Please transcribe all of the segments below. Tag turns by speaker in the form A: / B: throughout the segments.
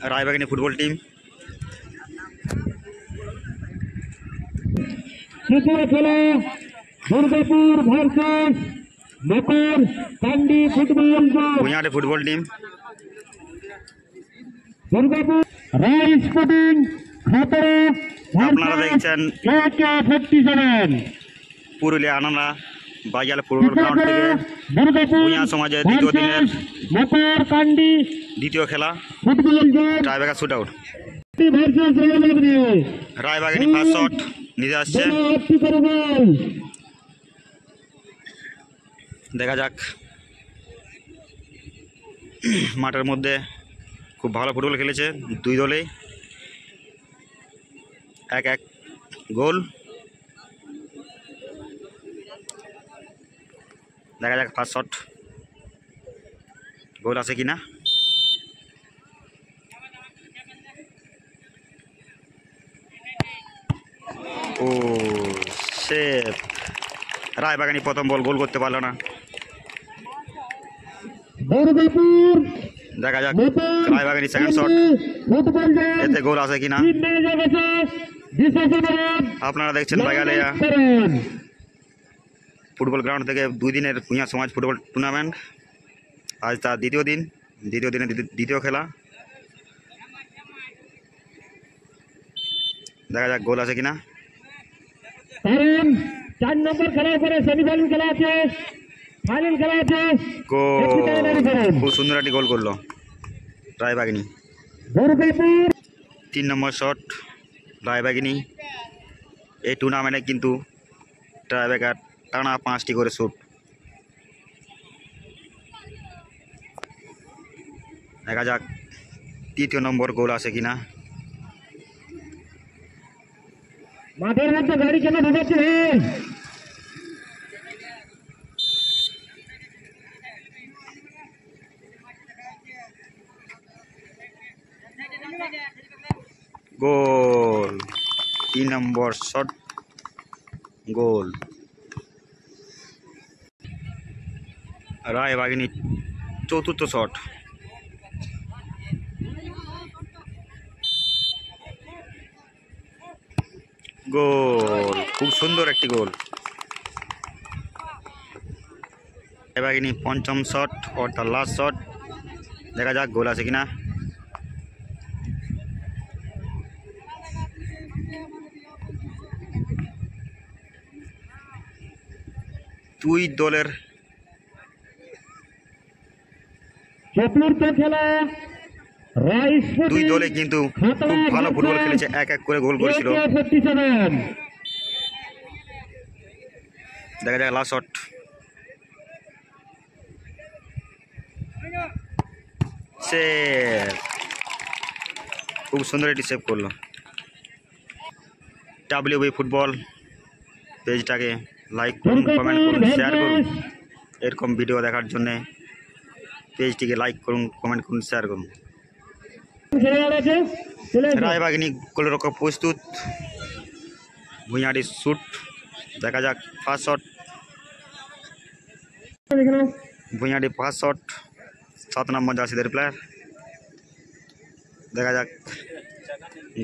A: रायबागिनी football team.
B: Durgapur versus Makar Kandi football
A: Bhuiyate football team.
B: Durgapur Ray sporting खतरा
A: আপনারা দেখছেন
B: AK-47
A: পুরুলিয়া আনানা বাজার ফুটবল গ্রাউন্ড থেকে ভুইয়া সমাজের দ্বিতীয় দিনের
B: মকর কান্ডি
A: দ্বিতীয় খেলা
B: football zone
A: tiebreaker shoot out.
B: Versus Raybagini
A: Raybagini first shot নিতে আসছে, দেখা যাক। মাঠের মধ্যে খুব ভালো ফুটবল খেলেছে দুই দলেই, এক এক গোল। দেখা যাক ফার্স্ট শট গোল আছে কিনা। ও সেভ, রায়বাগানি প্রথম বল গোল করতে পারলো না। দেখা যাক রায়বাগানি সেকেন্ড শট, এতে গোল আছে কিনা। আপনারা দেখছেন বাগালিয়া ফুটবল গ্রাউন্ড থেকে দুই দিনের ভুইয়া সমাজ ফুটবল টুর্নামেন্ট। আজ তার দ্বিতীয় দিন, দ্বিতীয় দিনের দ্বিতীয় খেলা। দেখা যাক গোল আছে কিনা।
B: 4 নম্বর খেলার পরে সেমিফাইনাল খেলা আছে, ফাইনাল খেলা আছে।
A: খুব সুন্দর একটি গোল করলো রায়বাগিনী। 3 নম্বর শট রায়বাগিনী। এই টুর্নামেন্টে কিন্তু টাইব্রেকার টানা 5টি করে শুট। দেখা যাক তৃতীয় নম্বর গোল আছে কিনা।
B: মাঠের মধ্যে গাড়ি কেন ঢুকাচ্ছে?
A: গোল, 3 নম্বর শট গোল। রায়বাগিনী চতুর্থ শট, গোল, খুব সুন্দর একটি গোল। রায়বাগিনী পঞ্চম শট অর্থাৎ লাস্ট শট, দেখা যাক গোল আছে কিনা। দুই দলের
B: চতুর্থ খেলা,
A: দুই দলে কিন্তু খুব ভালো ফুটবল খেলেছে, এক এক করে গোল করেছিল। দেখা যাক লাস্ট শট, সেভ, খুব সুন্দর একটি সেভ করলো। WB ফুটবল পেজটাকে লাইক করুন, কমেন্ট করুন, শেয়ার করুন। এরকম ভিডিও দেখার জন্য পেজটিকে লাইক করুন, কমেন্ট করুন, শেয়ার করুন। রায়বাগিনী গোলরক্ষক প্রস্তুত, ভুইয়াটির শুট। দেখা যাক ফার্স্ট শট, ভুইয়াটি ফার্স্ট শট 7 নম্বর জার্সিদের প্লেয়ার। দেখা যাক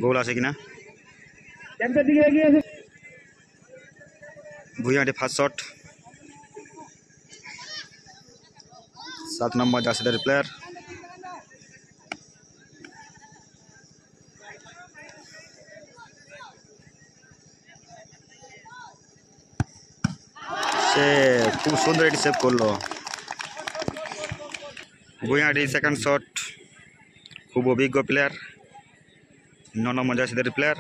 A: গোল আছে কিনা। ভুইয়াটি ফার্স্ট শট 7 নম্বর জার্সিদের প্লেয়ার। সে খুব সুন্দর এটি সেভ করলো। ভুইয়াটি সেকেন্ড শট, খুব অভিজ্ঞ প্লেয়ার, 9 নম্বর জার্সিদের প্লেয়ার।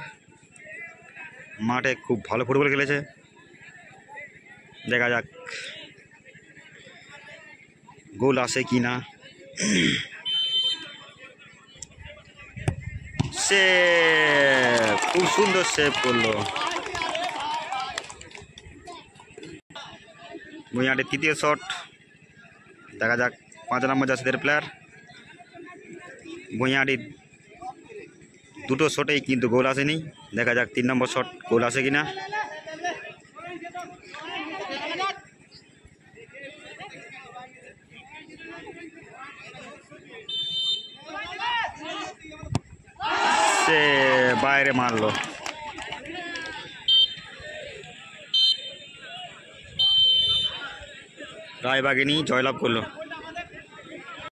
A: মাঠে খুব ভালো ফুটবল খেলেছে। দেখা যাক গোল আসে কি না। সে খুব সুন্দর সেভ করলো। ভুইয়াটির তৃতীয় শট, দেখা যাক 5 নম্বর জার্সিদের প্লেয়ার। ভুইয়াটির দুটো শটেই কিন্তু গোল আসেনি। দেখা যাক 3 নম্বর শট গোল আসে কিনা। বাইরে মারলো। রায়বাগিনী জয়লাভ করলো।